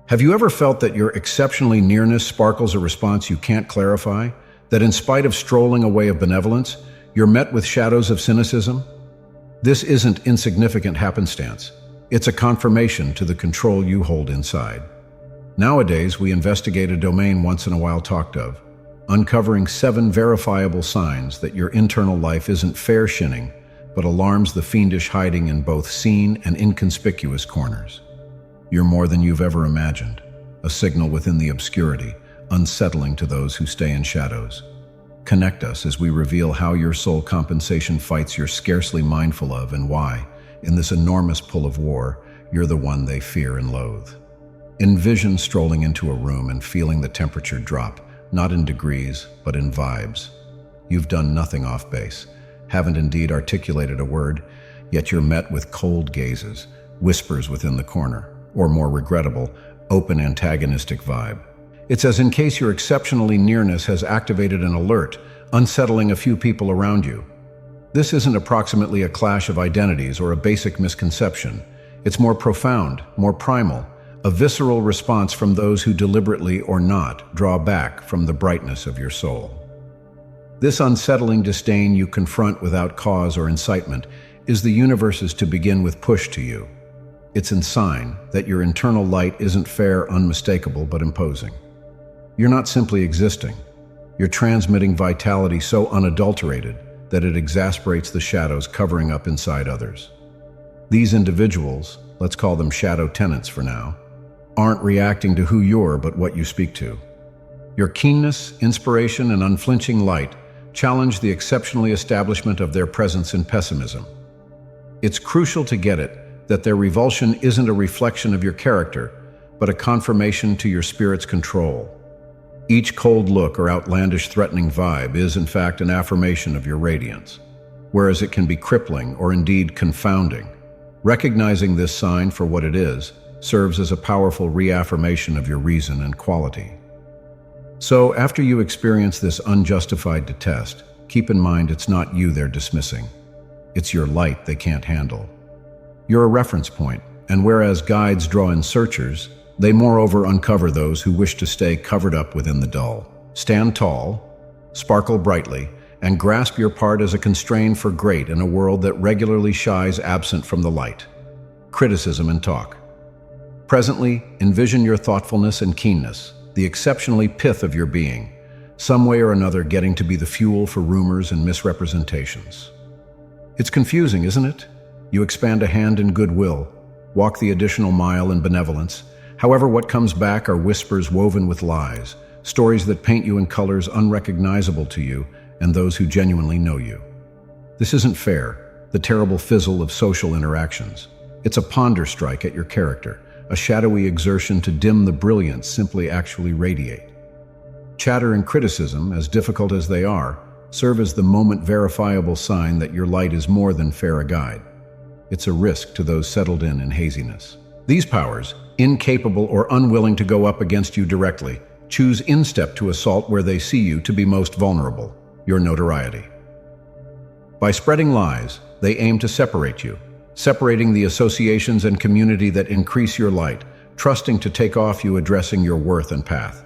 Have you ever felt that your exceptionally nearness sparkles a response you can't clarify? That in spite of strolling a way of benevolence, you're met with shadows of cynicism? This isn't insignificant happenstance. It's a confirmation to the control you hold inside. Nowadays, we investigate a domain once in a while talked of, uncovering 7 verifiable signs that your internal life isn't fair-shinning, but alarms the fiendish hiding in both seen and inconspicuous corners. You're more than you've ever imagined, a signal within the obscurity, unsettling to those who stay in shadows. Connect us as we reveal how your soul compensation fights you're scarcely mindful of and why, in this enormous pull of war, you're the one they fear and loathe. Envision strolling into a room and feeling the temperature drop, not in degrees, but in vibes. You've done nothing off base, haven't indeed articulated a word, yet you're met with cold gazes, whispers within the corner, or more regrettable, open antagonistic vibe. It's as in case your exceptionally nearness has activated an alert, unsettling a few people around you. This isn't approximately a clash of identities or a basic misconception. It's more profound, more primal, a visceral response from those who deliberately or not draw back from the brightness of your soul. This unsettling disdain you confront without cause or incitement is the universe's to begin with push to you. It's a sign that your internal light isn't fair, unmistakable, but imposing. You're not simply existing. You're transmitting vitality so unadulterated that it exasperates the shadows covering up inside others. These individuals, let's call them shadow tenants for now, aren't reacting to who you're but what you speak to. Your keenness, inspiration, and unflinching light challenge the exceptionally establishment of their presence in pessimism. It's crucial to get it that their revulsion isn't a reflection of your character, but a confirmation to your spirit's control. Each cold look or outlandish threatening vibe is, in fact, an affirmation of your radiance, whereas it can be crippling or indeed confounding. Recognizing this sign for what it is serves as a powerful reaffirmation of your reason and quality. So, after you experience this unjustified detest, keep in mind it's not you they're dismissing. It's your light they can't handle. You're a reference point, and whereas guides draw in searchers, they moreover uncover those who wish to stay covered up within the dull. Stand tall, sparkle brightly, and grasp your part as a constraint for great in a world that regularly shies absent from the light. Criticism and talk. Presently, envision your thoughtfulness and keenness, the exceptionally pith of your being, some way or another getting to be the fuel for rumors and misrepresentations. It's confusing, isn't it? You expand a hand in goodwill, walk the additional mile in benevolence. However, what comes back are whispers woven with lies, stories that paint you in colors unrecognizable to you and those who genuinely know you. This isn't fair, the terrible fizzle of social interactions. It's a ponder strike at your character, a shadowy exertion to dim the brilliance simply actually radiate. Chatter and criticism, as difficult as they are, serve as the moment verifiable sign that your light is more than fair a guide. It's a risk to those settled in haziness. These powers, incapable or unwilling to go up against you directly, choose instep to assault where they see you to be most vulnerable, your notoriety. By spreading lies, they aim to separate you, separating the associations and community that increase your light, trusting to take off you addressing your worth and path.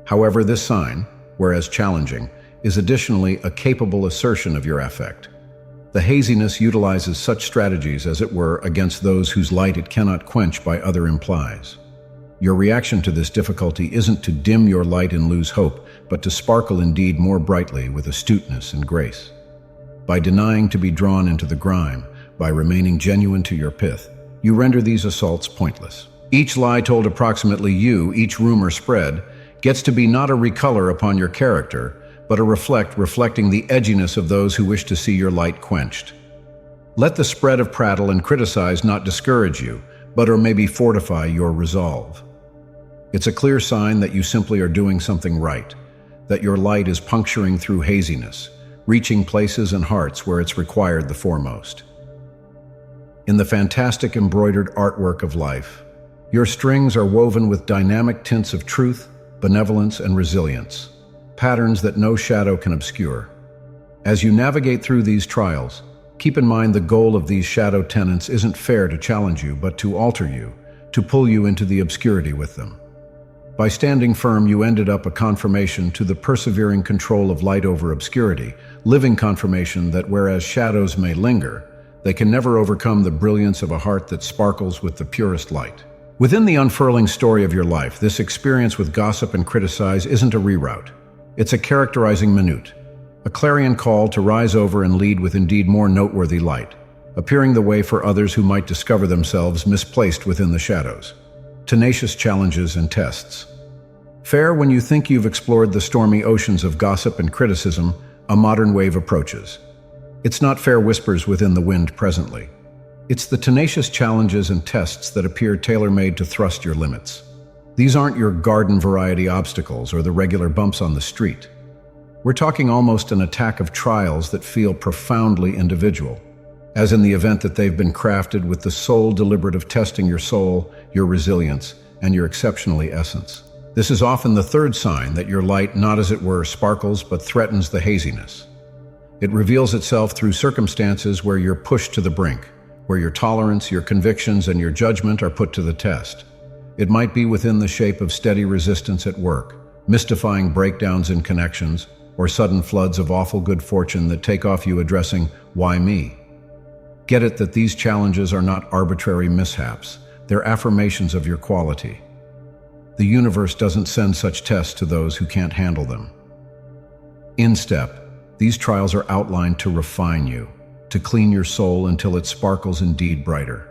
However, this sign, whereas challenging, is additionally a capable assertion of your affect. The haziness utilizes such strategies, as it were, against those whose light it cannot quench by other implies. Your reaction to this difficulty isn't to dim your light and lose hope, but to sparkle indeed more brightly with astuteness and grace. By denying to be drawn into the grime, by remaining genuine to your pith, you render these assaults pointless. Each lie told approximately you, each rumor spread, gets to be not a recolor upon your character, but a reflecting the edginess of those who wish to see your light quenched. Let the spread of prattle and criticize not discourage you, but or maybe fortify your resolve. It's a clear sign that you simply are doing something right, that your light is puncturing through haziness, reaching places and hearts where it's required the foremost. In the fantastic embroidered artwork of life, your strings are woven with dynamic tints of truth, benevolence, and resilience, patterns that no shadow can obscure. As you navigate through these trials, keep in mind the goal of these shadow tenants isn't fair to challenge you, but to alter you, to pull you into the obscurity with them. By standing firm, you ended up a confirmation to the persevering control of light over obscurity, living confirmation that whereas shadows may linger, they can never overcome the brilliance of a heart that sparkles with the purest light. Within the unfurling story of your life, this experience with gossip and criticize isn't a reroute. It's a characterizing minute, a clarion call to rise over and lead with indeed more noteworthy light, appearing the way for others who might discover themselves misplaced within the shadows. Tenacious challenges and tests. Fair, when you think you've explored the stormy oceans of gossip and criticism, a modern wave approaches. It's not fair whispers within the wind presently. It's the tenacious challenges and tests that appear tailor-made to thrust your limits. These aren't your garden variety obstacles or the regular bumps on the street. We're talking almost an attack of trials that feel profoundly individual, as in the event that they've been crafted with the sole deliberative testing your soul, your resilience, and your exceptionally essence. This is often the third sign that your light not as it were sparkles but threatens the haziness. It reveals itself through circumstances where you're pushed to the brink, where your tolerance, your convictions, and your judgment are put to the test. It might be within the shape of steady resistance at work, mystifying breakdowns in connections, or sudden floods of awful good fortune that take off you addressing, "Why me?" Get it that these challenges are not arbitrary mishaps, they're affirmations of your quality. The universe doesn't send such tests to those who can't handle them. In step, these trials are outlined to refine you, to clean your soul until it sparkles indeed brighter.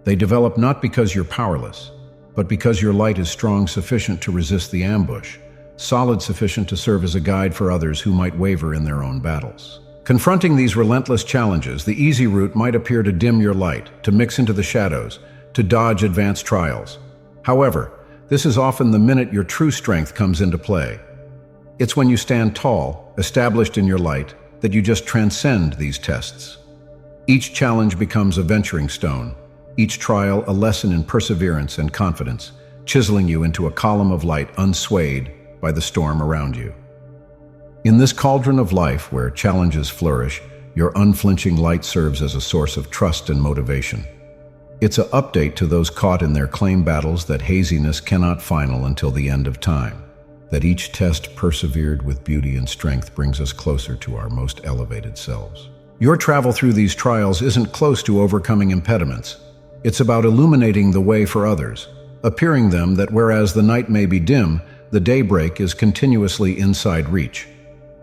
They develop not because you're powerless, but because your light is strong sufficient to resist the ambush, solid sufficient to serve as a guide for others who might waver in their own battles. Confronting these relentless challenges, the easy route might appear to dim your light, to mix into the shadows, to dodge advanced trials. However, this is often the minute your true strength comes into play. It's when you stand tall, established in your light, that you just transcend these tests. Each challenge becomes a venturing stone, each trial a lesson in perseverance and confidence, chiseling you into a column of light unswayed by the storm around you. In this cauldron of life where challenges flourish, your unflinching light serves as a source of trust and motivation. It's an update to those caught in their claim battles that haziness cannot final until the end of time, that each test persevered with beauty and strength brings us closer to our most elevated selves. Your travel through these trials isn't close to overcoming impediments. It's about illuminating the way for others, appearing them that whereas the night may be dim, the daybreak is continuously inside reach.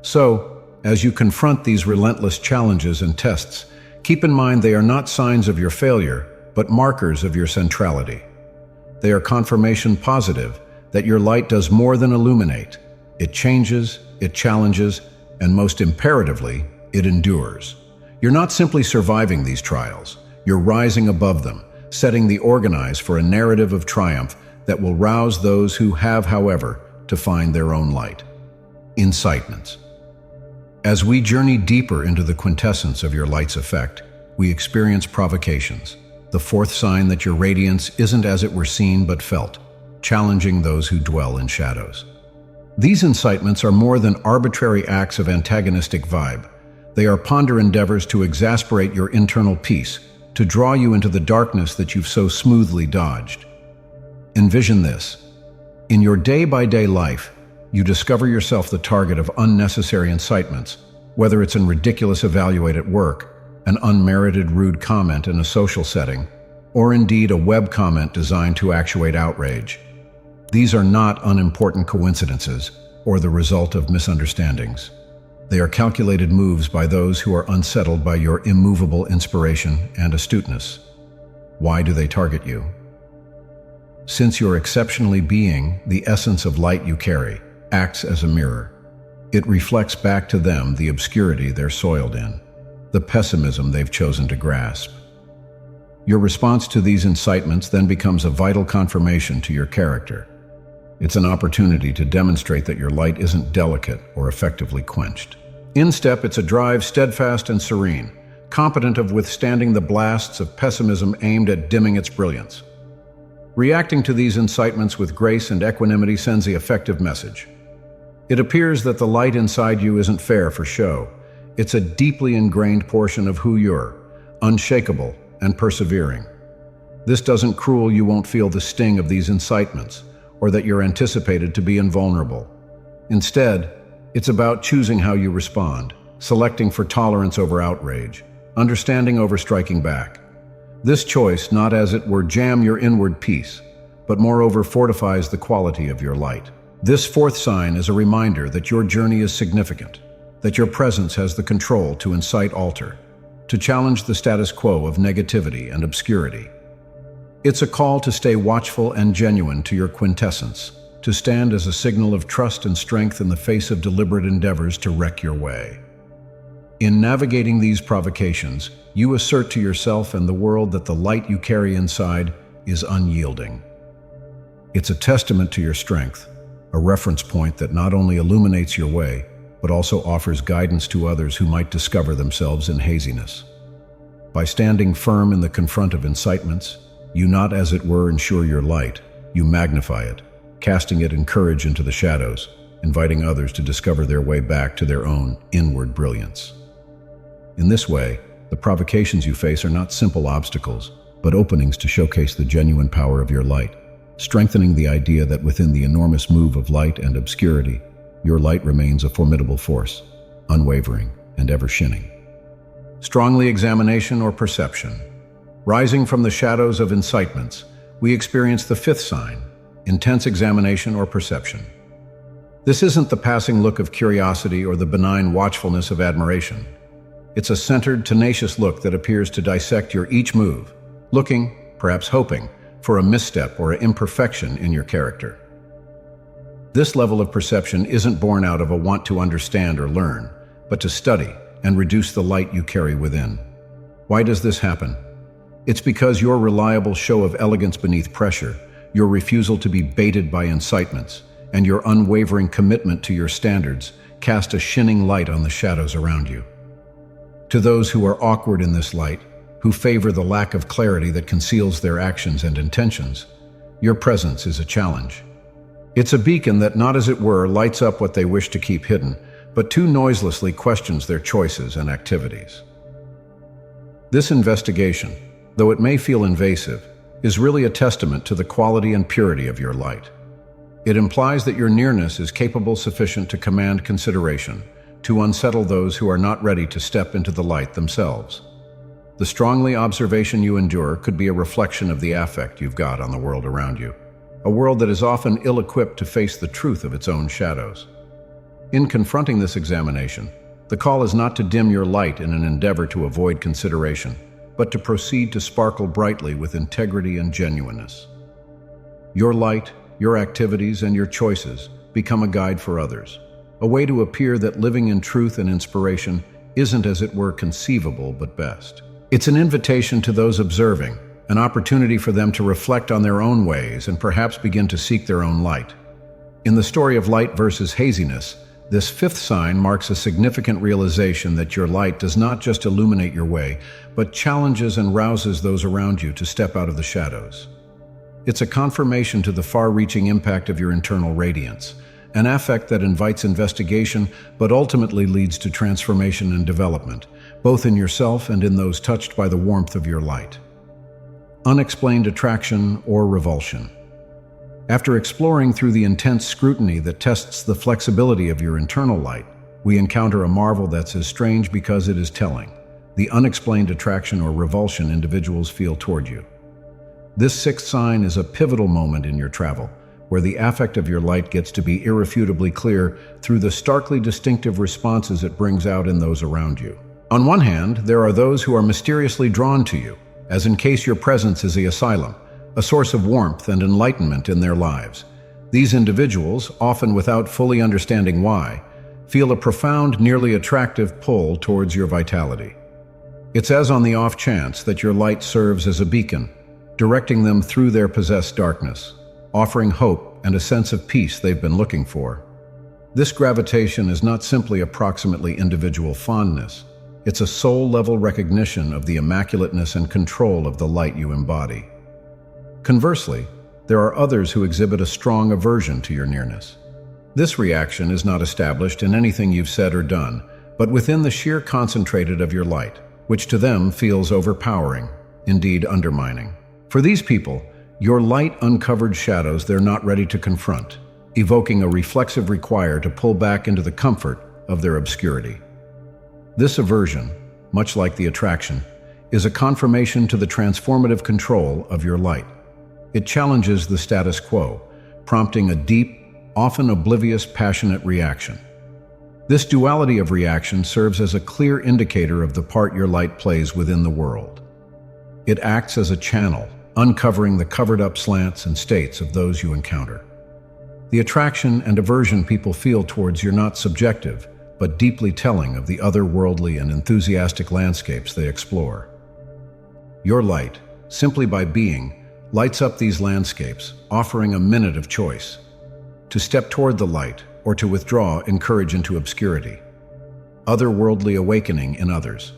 So, as you confront these relentless challenges and tests, keep in mind they are not signs of your failure, but markers of your centrality. They are confirmation positive that your light does more than illuminate. It changes, it challenges, and most imperatively, it endures. You're not simply surviving these trials, you're rising above them, setting the organize for a narrative of triumph that will rouse those who have, however, to find their own light. Incitements. As we journey deeper into the quintessence of your light's effect, we experience provocations, the fourth sign that your radiance isn't as it were seen but felt, challenging those who dwell in shadows. These incitements are more than arbitrary acts of antagonistic vibe. They are ponder endeavors to exasperate your internal peace, to draw you into the darkness that you've so smoothly dodged. Envision this. In your day-by-day life, you discover yourself the target of unnecessary incitements, whether it's a ridiculous evaluate at work, an unmerited rude comment in a social setting, or indeed a web comment designed to actuate outrage. These are not unimportant coincidences or the result of misunderstandings. They are calculated moves by those who are unsettled by your immovable inspiration and astuteness. Why do they target you? Since your exceptionally being, the essence of light you carry, acts as a mirror. It reflects back to them the obscurity they're soiled in, the pessimism they've chosen to grasp. Your response to these incitements then becomes a vital confirmation to your character. It's an opportunity to demonstrate that your light isn't delicate or effectively quenched. In step, it's a drive steadfast and serene, competent of withstanding the blasts of pessimism aimed at dimming its brilliance. Reacting to these incitements with grace and equanimity sends the effective message. It appears that the light inside you isn't fair for show. It's a deeply ingrained portion of who you're, unshakable and persevering. This doesn't cruel you won't feel the sting of these incitements, or that you're anticipated to be invulnerable. Instead, it's about choosing how you respond, selecting for tolerance over outrage, understanding over striking back. This choice, not as it were jam your inward peace, but moreover fortifies the quality of your light. This fourth sign is a reminder that your journey is significant, that your presence has the control to incite alter, to challenge the status quo of negativity and obscurity. It's a call to stay watchful and genuine to your quintessence, to stand as a signal of trust and strength in the face of deliberate endeavors to wreck your way. In navigating these provocations, you assert to yourself and the world that the light you carry inside is unyielding. It's a testament to your strength, a reference point that not only illuminates your way, but also offers guidance to others who might discover themselves in haziness. By standing firm in the confront of incitements, you not as it were ensure your light, you magnify it, casting it in courage into the shadows, inviting others to discover their way back to their own inward brilliance. In this way, the provocations you face are not simple obstacles, but openings to showcase the genuine power of your light, strengthening the idea that within the enormous move of light and obscurity, your light remains a formidable force, unwavering and ever shining. Strongly examination or perception. Rising from the shadows of incitements, we experience the fifth sign, intense examination or perception. This isn't the passing look of curiosity or the benign watchfulness of admiration. It's a centered, tenacious look that appears to dissect your each move, looking, perhaps hoping, for a misstep or an imperfection in your character. This level of perception isn't born out of a want to understand or learn, but to study and reduce the light you carry within. Why does this happen? It's because your reliable show of elegance beneath pressure, your refusal to be baited by incitements, and your unwavering commitment to your standards cast a shining light on the shadows around you. To those who are awkward in this light, who favor the lack of clarity that conceals their actions and intentions, your presence is a challenge. It's a beacon that, not as it were, lights up what they wish to keep hidden, but too noiselessly questions their choices and activities. This investigation, though it may feel invasive, is really a testament to the quality and purity of your light. It implies that your nearness is capable sufficient to command consideration, to unsettle those who are not ready to step into the light themselves. The strongly observation you endure could be a reflection of the affect you've got on the world around you, a world that is often ill-equipped to face the truth of its own shadows. In confronting this examination, the call is not to dim your light in an endeavor to avoid consideration, but to proceed to sparkle brightly with integrity and genuineness. Your light, your activities, and your choices become a guide for others, a way to appear that living in truth and inspiration isn't as it were conceivable but best. It's an invitation to those observing, an opportunity for them to reflect on their own ways and perhaps begin to seek their own light. In the story of light versus haziness, this fifth sign marks a significant realization that your light does not just illuminate your way, but challenges and rouses those around you to step out of the shadows. It's a confirmation to the far-reaching impact of your internal radiance, an affect that invites investigation but ultimately leads to transformation and development, both in yourself and in those touched by the warmth of your light. Unexplained attraction or revulsion. After exploring through the intense scrutiny that tests the flexibility of your internal light, we encounter a marvel that's as strange because it is telling: the unexplained attraction or revulsion individuals feel toward you. This sixth sign is a pivotal moment in your travel, where the affect of your light gets to be irrefutably clear through the starkly distinctive responses it brings out in those around you. On one hand, there are those who are mysteriously drawn to you, as in case your presence is the asylum, a source of warmth and enlightenment in their lives. These individuals, often without fully understanding why, feel a profound, nearly attractive pull towards your vitality. It's as on the off chance that your light serves as a beacon, directing them through their possessed darkness, offering hope and a sense of peace they've been looking for. This gravitation is not simply approximately individual fondness. It's a soul-level recognition of the immaculateness and control of the light you embody. Conversely, there are others who exhibit a strong aversion to your nearness. This reaction is not established in anything you've said or done, but within the sheer concentrated of your light, which to them feels overpowering, indeed undermining. For these people, your light uncovered shadows they're not ready to confront, evoking a reflexive require to pull back into the comfort of their obscurity. This aversion, much like the attraction, is a confirmation to the transformative control of your light. It challenges the status quo, prompting a deep, often oblivious, passionate reaction. This duality of reaction serves as a clear indicator of the part your light plays within the world. It acts as a channel, uncovering the covered-up slants and states of those you encounter. The attraction and aversion people feel towards you are not subjective, but deeply telling of the otherworldly and enthusiastic landscapes they explore. Your light, simply by being, lights up these landscapes, offering a minute of choice. To step toward the light, or to withdraw, encourage into obscurity. Otherworldly awakening in others.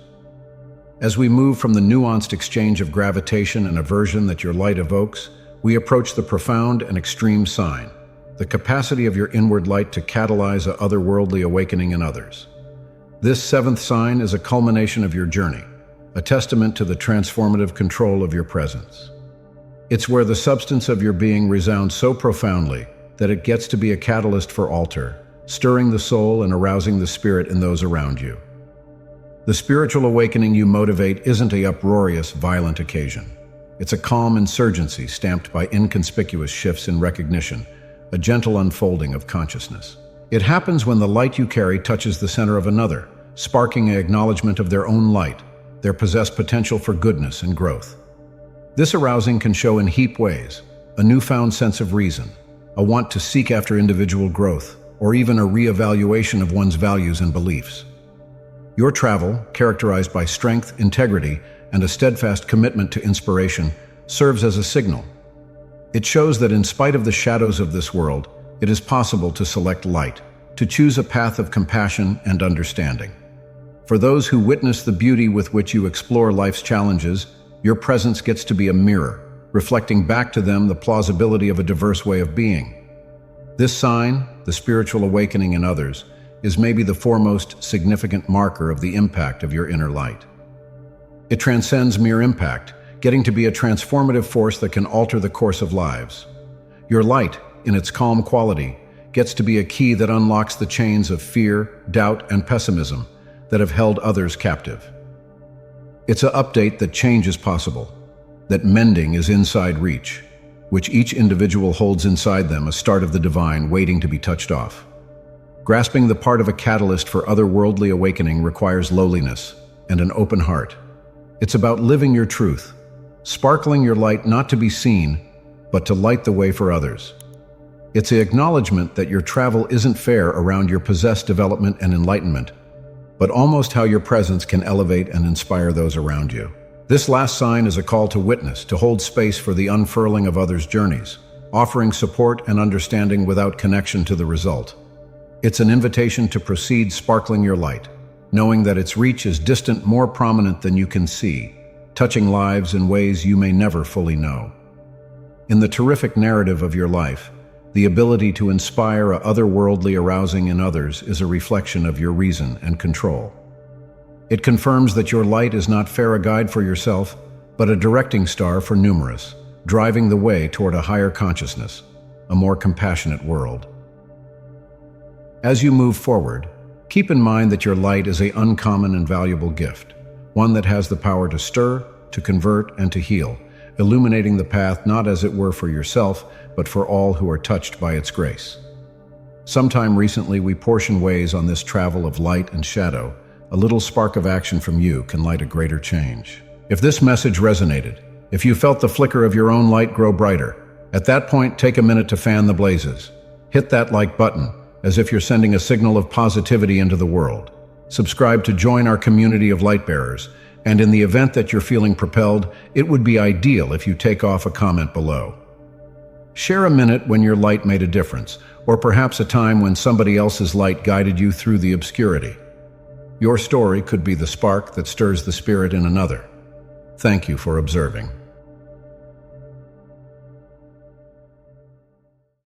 As we move from the nuanced exchange of gravitation and aversion that your light evokes, we approach the profound and extreme sign, the capacity of your inward light to catalyze an otherworldly awakening in others. This seventh sign is a culmination of your journey, a testament to the transformative control of your presence. It's where the substance of your being resounds so profoundly that it gets to be a catalyst for altar, stirring the soul and arousing the spirit in those around you. The spiritual awakening you motivate isn't an uproarious, violent occasion. It's a calm insurgency stamped by inconspicuous shifts in recognition, a gentle unfolding of consciousness. It happens when the light you carry touches the center of another, sparking an acknowledgement of their own light, their possessed potential for goodness and growth. This arousing can show in heap ways: a newfound sense of reason, a want to seek after individual growth, or even a re-evaluation of one's values and beliefs. Your travel, characterized by strength, integrity, and a steadfast commitment to inspiration, serves as a signal. It shows that in spite of the shadows of this world, it is possible to select light, to choose a path of compassion and understanding. For those who witness the beauty with which you explore life's challenges, your presence gets to be a mirror, reflecting back to them the plausibility of a diverse way of being. This sign, the spiritual awakening in others, is maybe the foremost significant marker of the impact of your inner light. It transcends mere impact, getting to be a transformative force that can alter the course of lives. Your light, in its calm quality, gets to be a key that unlocks the chains of fear, doubt, and pessimism that have held others captive. It's an update that change is possible, that mending is inside reach, which each individual holds inside them a start of the divine waiting to be touched off. Grasping the part of a catalyst for otherworldly awakening requires lowliness and an open heart. It's about living your truth, sparkling your light not to be seen, but to light the way for others. It's an acknowledgement that your travel isn't fair around your possessed development and enlightenment, but almost how your presence can elevate and inspire those around you. This last sign is a call to witness, to hold space for the unfurling of others' journeys, offering support and understanding without connection to the result. It's an invitation to proceed sparkling your light, knowing that its reach is distant, more prominent than you can see, touching lives in ways you may never fully know. In the terrific narrative of your life, the ability to inspire a otherworldly arousing in others is a reflection of your reason and control. It confirms that your light is not a guide for yourself, but a directing star for numerous, driving the way toward a higher consciousness, a more compassionate world. As you move forward, keep in mind that your light is an uncommon and valuable gift, one that has the power to stir, to convert, and to heal, illuminating the path not as it were for yourself, but for all who are touched by its grace. Sometime recently, we portioned ways on this travel of light and shadow. A little spark of action from you can light a greater change. If this message resonated, if you felt the flicker of your own light grow brighter, at that point, take a minute to fan the blazes. Hit that like button, as if you're sending a signal of positivity into the world. Subscribe to join our community of light bearers, and in the event that you're feeling propelled, it would be ideal if you take off a comment below. Share a minute when your light made a difference, or perhaps a time when somebody else's light guided you through the obscurity. Your story could be the spark that stirs the spirit in another. Thank you for observing.